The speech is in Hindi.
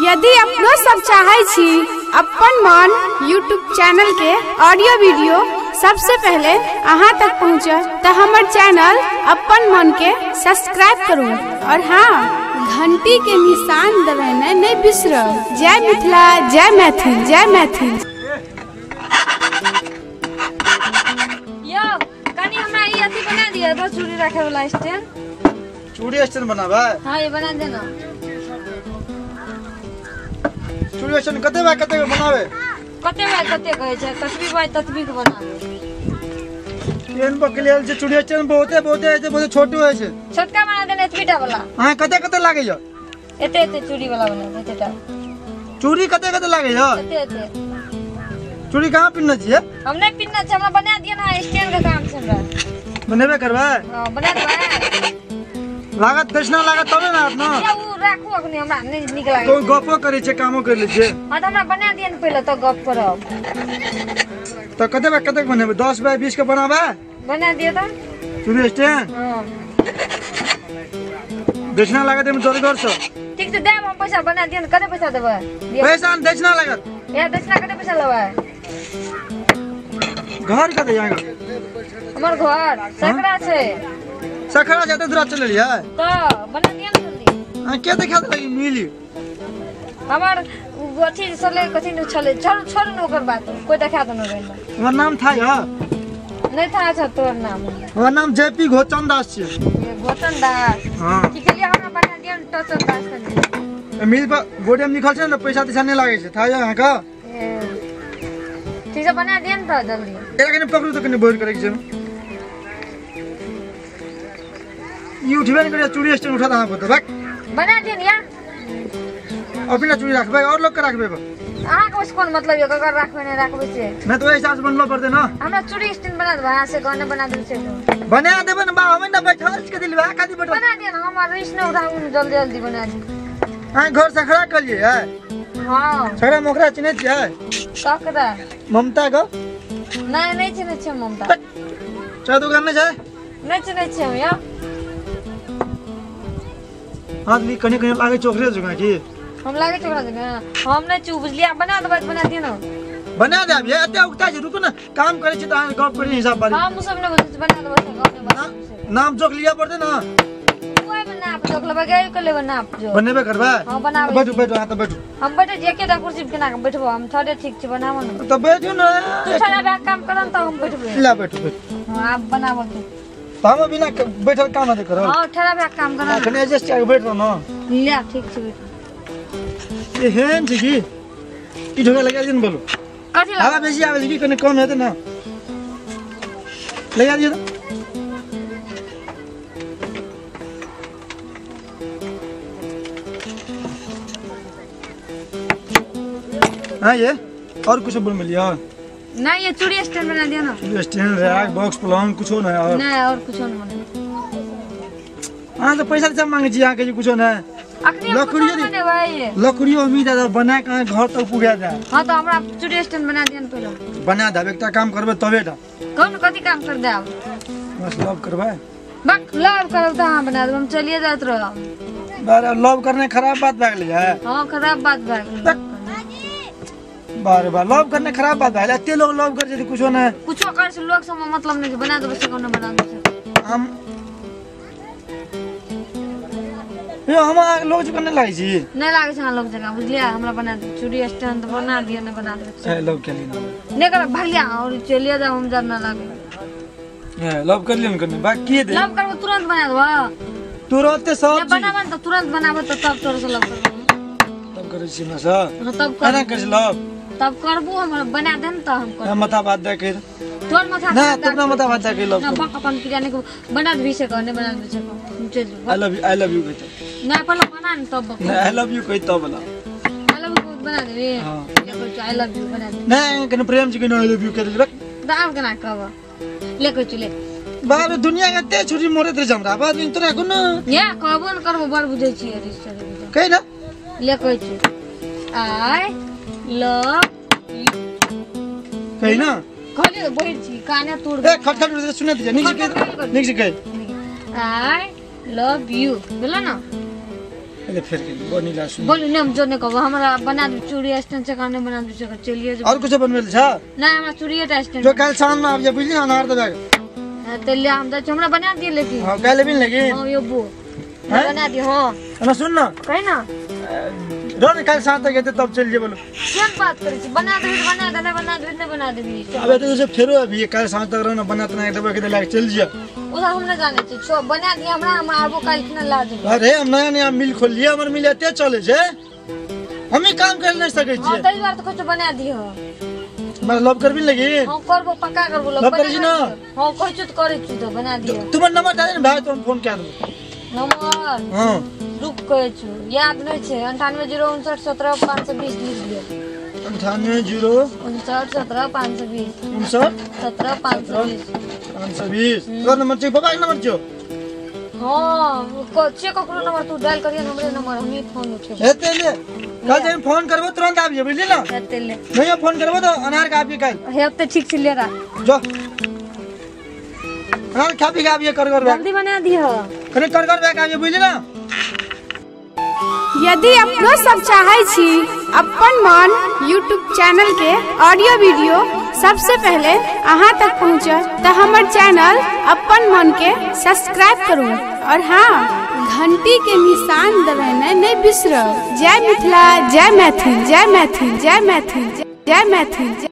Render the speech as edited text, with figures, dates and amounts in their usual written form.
यदि अपनो सब चाहे छी अपन मन यूट्यूब चैनल के ऑडियो वीडियो सबसे पहले अहाँ तक पहुँचे तो हमारे चैनल अपन मन के सब्सक्राइब करूँ और हाँ घंटी के निशान दबाना नहीं बिसरब। जय मिथिला, जय मैथिल, जय मैथिल। यो कनी हमरा ई अथी बना दिया बस चूड़ी रखे वाला स्टैंड। चूड़ी स्टैंड बनाबा? हां ये बना देना। चूड़ी स्टैंड कते बा कते बनावे? कते कहे छै तस्वीर बाय तस्वीर बनावे। केन बकलेल जे चूड़ी स्टैंड बहुते छोटो है छै। छोटका बना देना एतबीटा वाला। हां कते लागे यो? एते चूड़ी वाला बना दे एतेटा। चूड़ी कते लागे यो? एते। चूड़ी कहां पिन्ना छिए? हम नहीं पिन्ना छै, हमरा बना दिया ना स्टैंड का काम छै हमरा। बनेबे करबा? हां बना देबा। लागत दक्षिणा लागत तबे ना अपना। या उ राखू अखनी हमरा नहीं निक लागे। कोई गपो करे छै कामो कर ले छै। हां त हमरा बना दिया न पहले तो गप करब। तो कते बनेबे? 10 बाय 20 के बनाबा? बना दिया त। चूड़ी स्टैंड? हां। दक्षिणा लागत में 200। ठीक छै देब हम पैसा बना दिया न। कते पैसा देबे? पैसा न दक्षिणा लागत। या दक्षिणा कते पैसा लेबे? घर कते जाएगा? हमर घर सकरा छै। सखरा जाते दूर चल लिया तो बना दिया न जल्दी। हां के देखा लगी मिली हमर अथी चले कथि न चले छोड़ न ओकर बात कोई देखा त न रहल। हमर नाम था या नहीं था अच्छा तोर नाम? हमर नाम जेपी घोचन दास छै। ये घोचन दास? हां की के लिए हमरा बना दिया न टचन दास कनी। मिल पर बोर्ड में लिखल छै न पैसा दिसा नहीं लागे छै था या का। ठीक से बना दिया न त जल्दी। एला कने पकड़ू तो कने बोर्ड करे छै। ये उठबे नहीं करे चूड़ी स्टैंड उठा दहा पता बक बना दिया न यार। अपना चूड़ी रखबे और लोग के रखबे बा। अहाँ के कोन मतलब ये ककर रखबे नहीं रखबे से? मैं तो ऐसा बनलो पड़ते ना। हमरा चूड़ी स्टैंड बना दे यहां से गाने बना दे से। बना देबे न बा हमें न बैठल के दिलवा खादी बैठल। बना दिया न हमर रिस न उठाऊ जल्दी बना दे। हां घर सखरा कर लिए है। हां सखरा मोखरा चिन्हे छै? सकरा ममता को नहीं चिन्हे छै ममता। चाय दुकान में छै? नहीं चिन्हे छै हम या। हां नी कने लागे चोखरे जगह की हम लागे चोखरा जगह हम नहीं चू बुझलिया बना देबे बना दियो न। बना दे अब ये एते उगता छै रुको न काम करे छै त अहाँ गप करे हिसाब बारी। हम सब ने बना देबे से गाँव में बना। नाम जोक लिया पड़ते ना। कोई में नाप जोक लेबे गए के लेबे नाप जो। बनेबे करबा? हां बनाबे। बैठो हां त बैठो। हम बैठे जे के दा कुर्सी पे केना के बैठबो हम थोड़े ठीक छै बनाबो न। त बैठो न। तू सारा बैग काम करन त हम बैठबे। ला बैठो। हां आप बनाबो तू। हम बिना बैठल काम न करो। हां ठहरा बैग काम करन। कने एडजस्ट करके बैठो न। ले ठीक छै बैठ। ये हेन छै की ई ढोका लगा दिन बोलो। कथि लगा? हवा बेसी आवे छै की कने कम हेते न। लगा दियो न। हाँ ये और कुछ बोल मिलिया? नहीं ये चूड़ी स्टैंड बना दिया ना। चूड़ी स्टैंड रैक बॉक्स पलंग कुछ ना है और नहीं और कुछ नहीं बना। हां तो पैसा सब मांगे छी यहां के कुछ ना। अखनी लकड़ी बने भाई। लकड़ी उम्मीद है बना के घर तक पुगा जाए। हां तो हमरा चूड़ी स्टैंड बना दिया न पहले। बना दे एकटा काम करबे तबे टा। कौन कथि काम कर दे अब? बस लव करबे। बक लव करब त हां बना देब हम चलिए जात रह। बारे लव करने खराब बात भाग ले है। हां खराब बात भाग। बारे बा लव करने खराब बात है। एते लोग लव कर जे कुछ ना कुछ कर से लोग सब मतलब नहीं बना देबे से कोनो बना दे। हम यो हम लोग जो करने लागी छी नहीं लागे छ लोग जगह बुझलिया हमरा बना दे चूड़ी स्टैंड बना दिया न बना दे। ए लव के लिए नहीं कर भलिया और चलिए जा हम जाना लागे। ए लव कर लियन करने बाकी दे लव करबो तुरंत बना देबो। तुरंत सब चीज बनाबन त तुरंत बनाबो त तब तोर से लव करबो। तब करे छी ना सा तब केना कर लव तब करबो हम बना दे न त हम कर। मथा बात दे के तोर मथा ना तुमना मथा बात दे के लव ना बक अपन किराने को बना दे से कहने बना दे से कह। आई लव यू कहते ना पहले बना न तब बक। आई लव यू कहते तब बोला आई लव यू बना दे। हां ये कह आई लव यू बना दे। नहीं कने प्रेम जी के आई लव यू कहते रख दाव केना कहब ले कह चले बाबे दुनिया के ते छुरी मोरे ते हमरा बात नहीं तोरा को न या कहबो न करबो बड़ बुझै छी अरे सर कहि ना ले कह छी आई लव यू कहि ना कहले बैठ छी काने तोड़ ए खटखट सुने दे निक से कह आई लव यू बोला ना अरे फिर बनी ला सुन बोली न हम जो ने कहबो हमरा बना दे चूड़ी स्टैंड से काने बना दे से चलिए जो और कुछ बनवेल छ ना हमरा चूड़ी स्टैंड जो कल शाम में आप जे बुझली अनार दे ते ले हम तो हमरा बना दिए लेकिन हां कल भी लेकिन हां यो बो बना दिए हां ना सुन ना कहीं ना रोज कल साथ तक गए तब चल जे बोलो क्या बात करे छी बना दे न बना दे अबे तो उसे फेरो अभी कल साथ तक रहना बनात ना दबा के लाग चल जिया उधर हम न जाने छी छो बना दिए हमरा हम आबो कल इतना ला दे अरे हम नया नया मिल खोल लिया हमर मिल एते चले छे हम ही काम कर नहीं सके छी हां तई बार तो कुछ बना दियो मैं लव कर भी लगी हां करबो पक्का करबो लव कर छी ना हां कोई चीज करे छी तो बना दियो तुम्हारा नंबर दे दे भाई तुम फोन कर दो नंबर हां रुक कहे छु याद नहीं छे 9809177520 लिख लियो 9809177520 520 तो नंबर चाहिए बाबा नंबर जो हां को चेक करो नंबर तू डायल करिए हमरे नंबर हम ही फोन उठे हेते ले कल जब फोन करबो तुरंत आबियो बुझली ना हेते ले नहीं फोन करबो तो अनार का आबियो कल हेते ठीक से ले रहा जो अनार खा भी आबियो कर जल्दी बना दियो कने कर बैक आबियो बुझली ना यदि अपनो सब चाहे छी अपन मन YouTube चैनल के ऑडियो वीडियो सबसे पहले अहाँ तक पहुँचे तो हमारे चैनल अपन मन के सब्सक्राइब करू और हाँ घंटी के निशान दबाना नहीं बिसरो। जय मिथिला, जय मैथिल, जय मैथिल, जय मैथिल, जय मैथिल।